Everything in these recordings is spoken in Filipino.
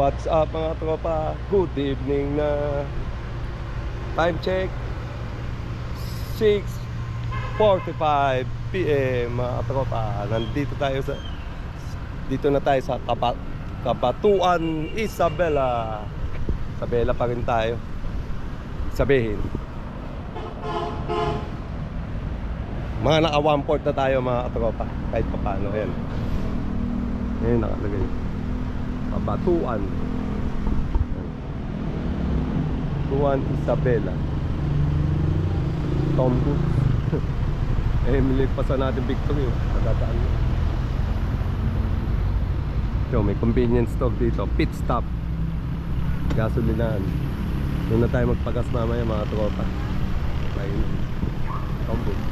what's up mga tropa? Good evening na. Time check 6:45 PM mga tropa. Dito na tayo sa Cabanatuan, Isabela. Isabela pa rin tayo. Sabihin mga naka 1/4 na tayo mga tropa. Kahit pa paano. Ayan nakalagay Cabanatuan Isabela. Tom Goods. Milipasan natin Victory. Nagdadaan mo. So, may convenience store dito. Pit stop. Gasolinahan. Doon na tayo magpagas mamaya mga tropa. Tom Goods.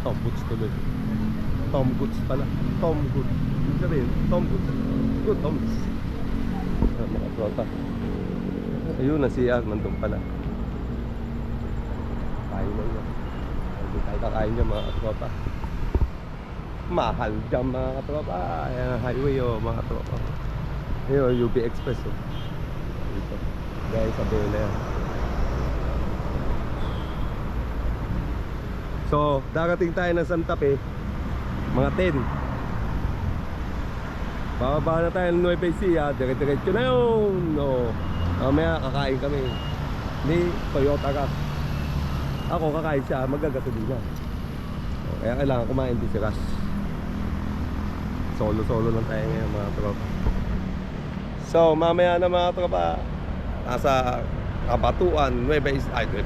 Tom Goods tuloy. Tom Goods pala. Tom Goods. Yung sabihin, Tom Goods. Good Tom Goods. Mga tropa. Ayun na si CR. Nandun pala. Kain na yun. Hindi tayo kakain dyan mga tropa. Mahal dyan mga tropa. Ayan ang highway mga tropa. Ayun UB Express dito. Gaya Isabela yan. So darating tayo ng Santa Fe mga 10. Bababa na tayo ng Nueva Ecija. Dire-diretso na yun. Mamaya kakain kami ni Toyota Gas. Ako kakain siya, magagasolina. Kaya kailangan kumain din si Ras. Solo lang tayo ngayon mga tropa. So mamaya na mga tropa, nasa Cabanatuan, Nueva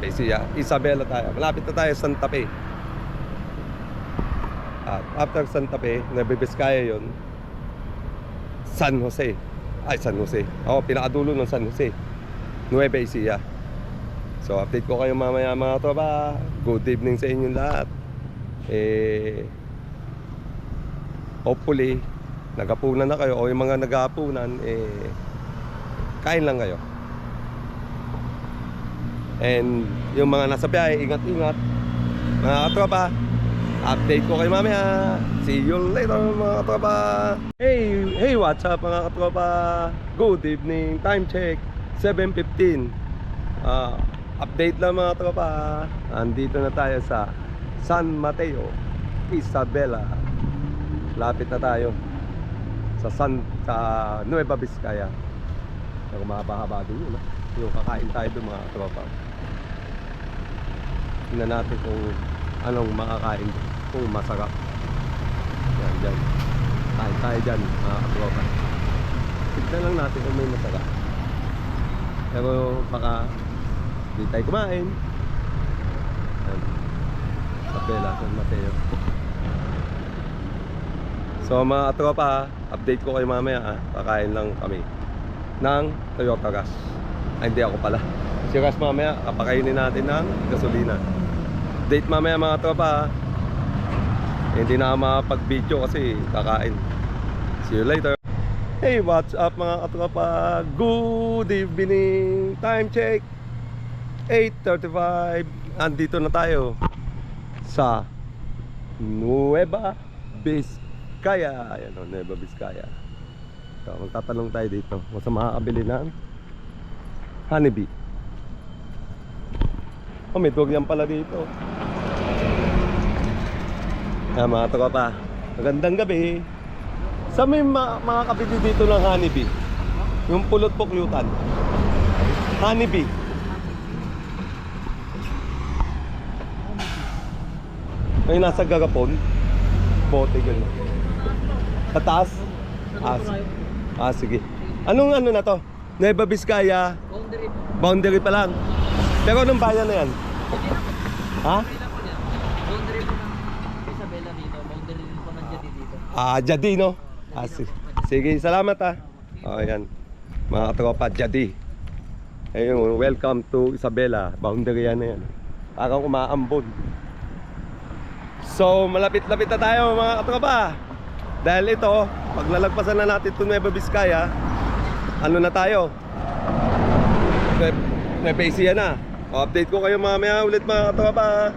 Ecija, Isabela tayo. Malapit na tayo sa Santa Fe. At after Santa Fe, Nueva Vizcaya yun, San Jose. Ako pinakadulo ng San Jose, Nueva Ecija. So update ko kayo mamaya mga tropa. Good evening sa inyong lahat. Hopefully nagapunan na kayo. O yung mga nagapunan, kain lang kayo. And yung mga nasa biyahe, ingat-ingat mga tropa. Update ko kayo mamaya. See you later mga tropa. Hey, what's up mga tropa? Good evening. Time check 7:15. Update lang mga tropa. Andito na tayo sa San Mateo, Isabela. Lapit na tayo sa Nueva Vizcaya. Pero mahaba-haba din yun yung kakain tayo doon mga tropa. Tingnan natin kung anong makakain, kung masarap. Yan, dyan. Kain tayo dyan mga tropa. Tignan lang natin kung may masarap. Pero baka hindi tayo kumain. Isabela, San Mateo. So mga tropa, update ko kayo mamaya. Kakain lang kami ng Toyota Gas. Ay hindi ako pala. Si Gas mamaya, kapakainin natin ng gasolina. Update mamaya mga tropa. Hindi na makapag-video kasi kakain. See you later. Hey, what's up mga tropa? Good evening. Time check 8:35. Andito na tayo sa Nueva Vizcaya. Ayan Nueva Vizcaya. So, magtatanong tayo dito kung sa makakabili ng honeybee. May durian pala dito. Ayan mga tropa, magandang gabi. Saan may makakabili dito ng honeybee? Yung pulot puklutan. Honeybee. May nasa garapon. Bote gano'n. Sa taas? Sige. Anong ano na to? Nueva Vizcaya? Boundary pa lang. Pero anong bayan na yan? Ha? Boundary po ng Isabela dito. Boundary rin po ng Jadi dito. Jadi no? Sige, salamat yan. Mga tropa, Jadi. Ayun, welcome to Isabela. Boundary yan na yan. Parang umaambon. So, malapit-lapit na tayo mga tropa. Dahil ito, pag nalagpasan na natin ito Nueva Vizcaya, ano na tayo? Nueva Ecija na. Update ko kayo mamaya ulit mga tropa.